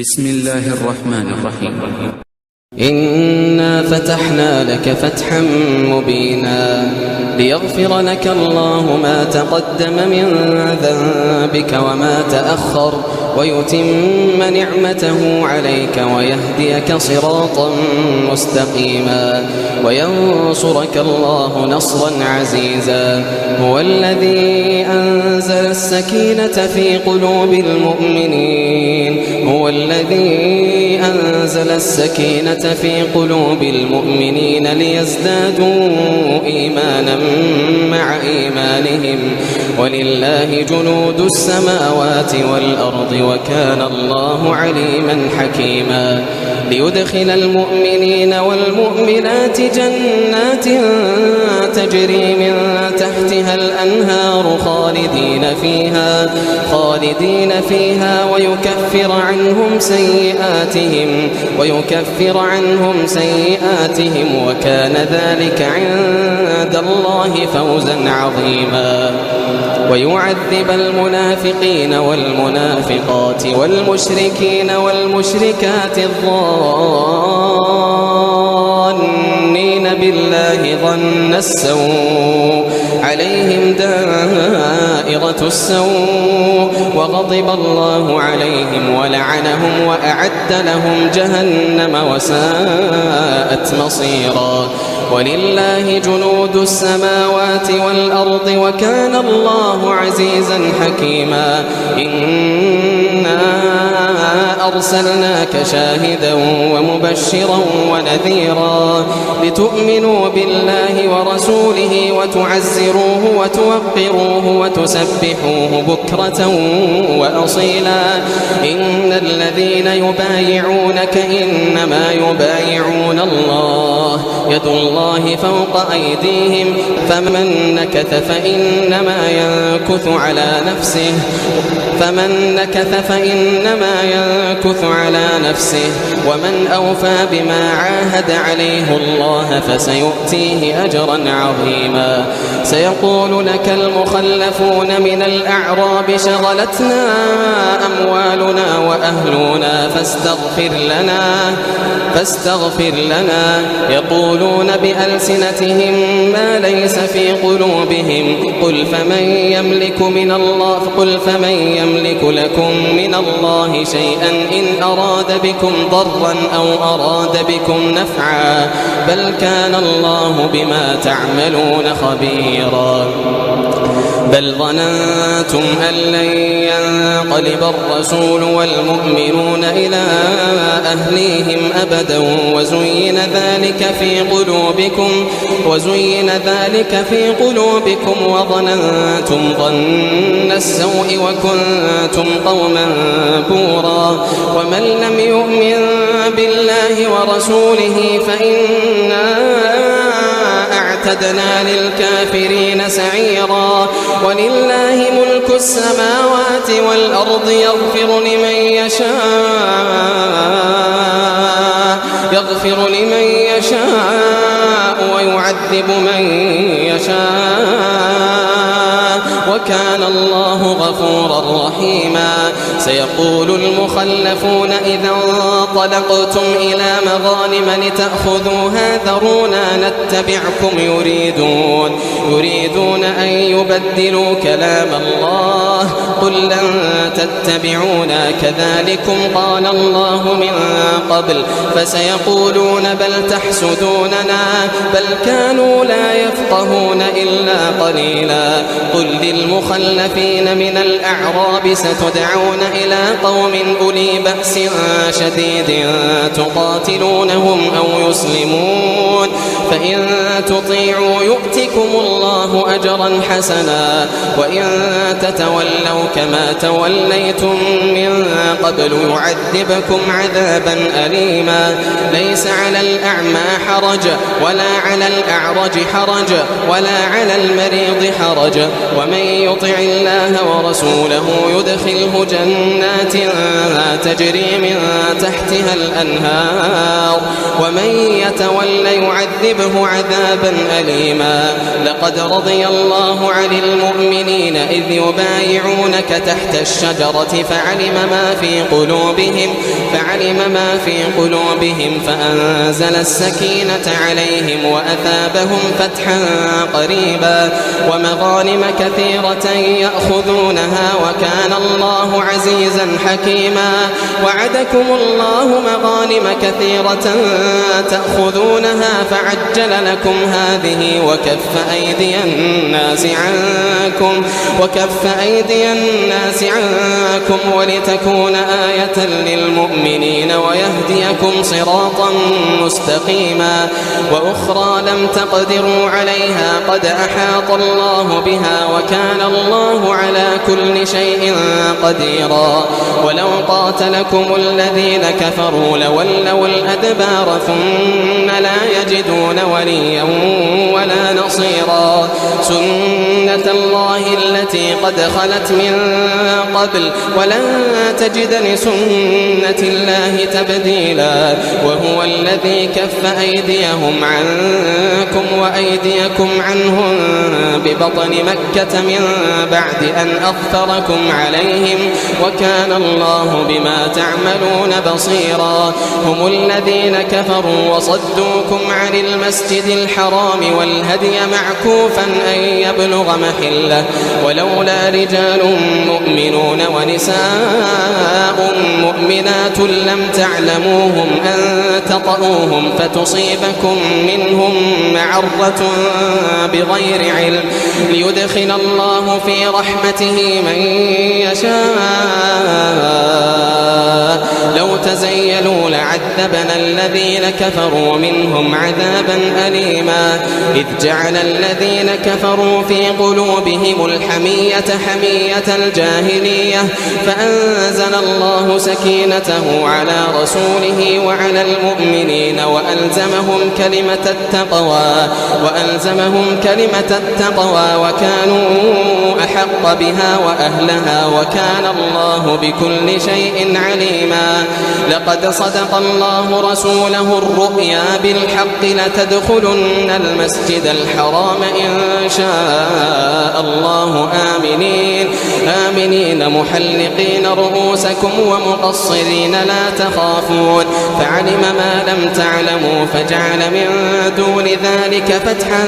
بسم الله الرحمن الرحيم. إنا فتحنا لك فتحا مبينا ليغفر لك الله ما تقدم من ذنبك وما تأخر ويتم نعمته عليك ويهديك صراطا مستقيما وينصرك الله نصرا عزيزا. هو الذي أنزل السكينة في قلوب المؤمنين في قلوب المؤمنين ليزدادوا إيمانا مع إيمانهم ولله جنود السماوات والأرض وكان الله عليما حكيما. ليدخل المؤمنين والمؤمنات جنات تجري من تحتها الأنهار خالدين فيها ويكفر عنهم سيئاتهم وكان ذلك عند الله فوزا عظيما. ويعذب المنافقين والمنافقات والمشركين والمشركات الظانين بالله ظن السوء عليهم دائرة السوء وغضب الله عليهم ولعنهم وأعد لهم جهنم وساءت مصيرا. ولله جنود السماوات والأرض وكان الله عزيزا حكيما. إنا أرسلناك شاهدا ومبشرا ونذيرا لتؤمنوا بالله ورسوله وتعزروه وتوقروه وتسبحوه بكرة وأصيلا. إن الذين يبايعونك إنما يبايعون الله يد الله فوق أيديهم فمن نكث فإنما ينكث على نفسه ومن أوفى بما عاهد عليه الله فسيؤتيه أجرا عظيما. سيقول لك المخلفون من الأعراب شغلتنا أموالنا وأهلنا فاستغفر لنا يقولون بألسنتهم ما ليس في قلوبهم قل فمن يملك لكم من الله شيئا إن أراد بكم ضرا أو أراد بكم نفعا بل كان الله بما تعملون خبيرا. بل ظننتم أن لن ينقلب الرسول والمؤمنون إلى أهليهم أبدا وزين ذلك في قلوبكم وظننتم ظن السوء وكنتم قوما بورا. ومن لم يؤمن بالله ورسوله فإنا أعتدنا للكافرين سعيرا. ولله ملك السماوات والأرض يغفر لمن يشاء ويعذب من يشاء وكان الله غفورا رحيما. سيقول المخلفون إذا انطلقتم إلى مغانم لتأخذوها ذرونا نتبعكم يريدون أن يبدلوا كلام الله قل لن تتبعونا كذلكم قال الله من قبل فسيقولون بل تحسدوننا بل كانوا لا يفقهون إلا قليلا. قل للمخلفين من الأعراب ستدعون إلى قوم أولي بأس شديد تقاتلونهم أو يسلمون فإن تطيعوا يؤتكم الله أجرا حسنا وإن تتولوا كما توليتم من قبل يعذبكم عذابا أليما. ليس على الأعمى حرج ولا على الأعرج حرج ولا على المريض حرج ومن يطع الله ورسوله يدخله جنات تجري من تحتها الأنهار ومن يتول يعذبه عذابا أليما. لقد رضي الله عن المؤمنين إذ يبايعونك تحت الشجرة فعلم ما في قلوبهم فأنزل السكينة عليهم وأثابهم فتحا قريبا ومغانم كثيرة يأخذونها وكان الله عزيزا حكيما. وعدكم الله مغانم كثيرة تأخذونها فعجل لكم هذه وكف أيدي الناس عنكم ولتكون آية للمؤمنين ويهديكم صراطا مستقيما. وأخرى لم تقدروا عليها قد أحاط الله بها وكان الله على كل شيء قديرا. ولو قاتلكم الذين كفروا لولوا الأدبار ثم لا يجدون وليا ولا نصيرا. سنة الله التي قد خلت من قبل ولن تجد لسنة الله تبديلا. وهو الذي كف أيديهم عنكم وأيديكم عنهم ببطن مكة من بعد أن أظفركم عليهم وكان الله بما تعملون بصيرا. هم الذين كفروا وصدوكم عن المسجد الحرام والهدي معكوفا أن يبلغ محله ولولا رجال مؤمنون ونساء مؤمنات لم تعلموهم أن تطؤوهم فتصيبكم منهم معرة بغير علم ليدخل الله في رحمته من يشاء. لو تزيلوا لعذبنا الذين كفروا منهم عذابا أليما. إذ جعل الذين كفروا في قلوبهم الحمية حمية الجاهلية فأنزل الله سكينته على رسوله وعلى المؤمنين وألزمهم كلمة التقوى وكانوا أحق بها وأهلها وكان الله بكل شيء عليما. لقد صدق الله رسوله الرؤيا بالحق لتدخلن المسجد الحرام إن شاء الله آمنين محلقين رؤوسكم ومقصرين لا تخافون فعلم ما لم تعلموا فجعل من دون ذلك فتحا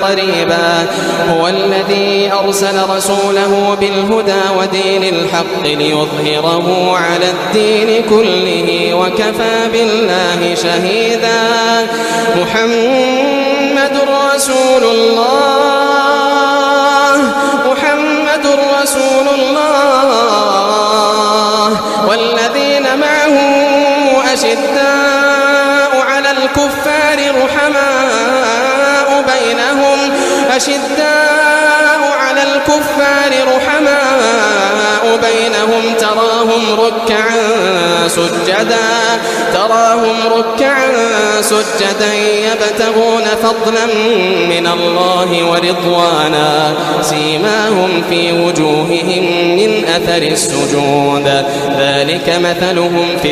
قريبا. هو الذي أرسل رسوله بالهدى ودين الحق ليظهره على الدين كله وكفى بالله شهيدا. محمد رسول الله والذين معه أشداء على الكفار رحماء بينهم تراهم ركعا سجدا يبتغون فضلا من الله ورضوانا سيماهم في وجوههم من أثر السجود ذلك مثلهم في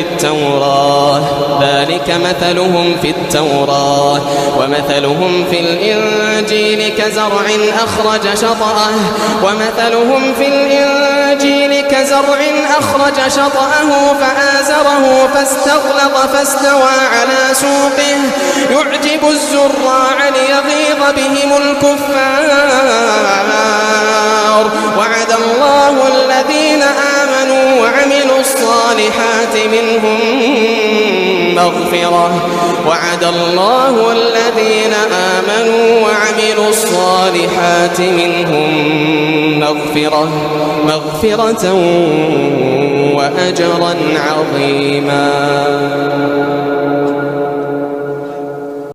التوراة ومثلهم في الإنجيل كزرع أخرج شطأه فآزره فاستغلظ فاستوى على سوقه يعجب الزراع ليغيظ بهم الكفار. وعد الله الذين آمنوا وعملوا الصالحات منهم مغفرة وأجرا عظيما.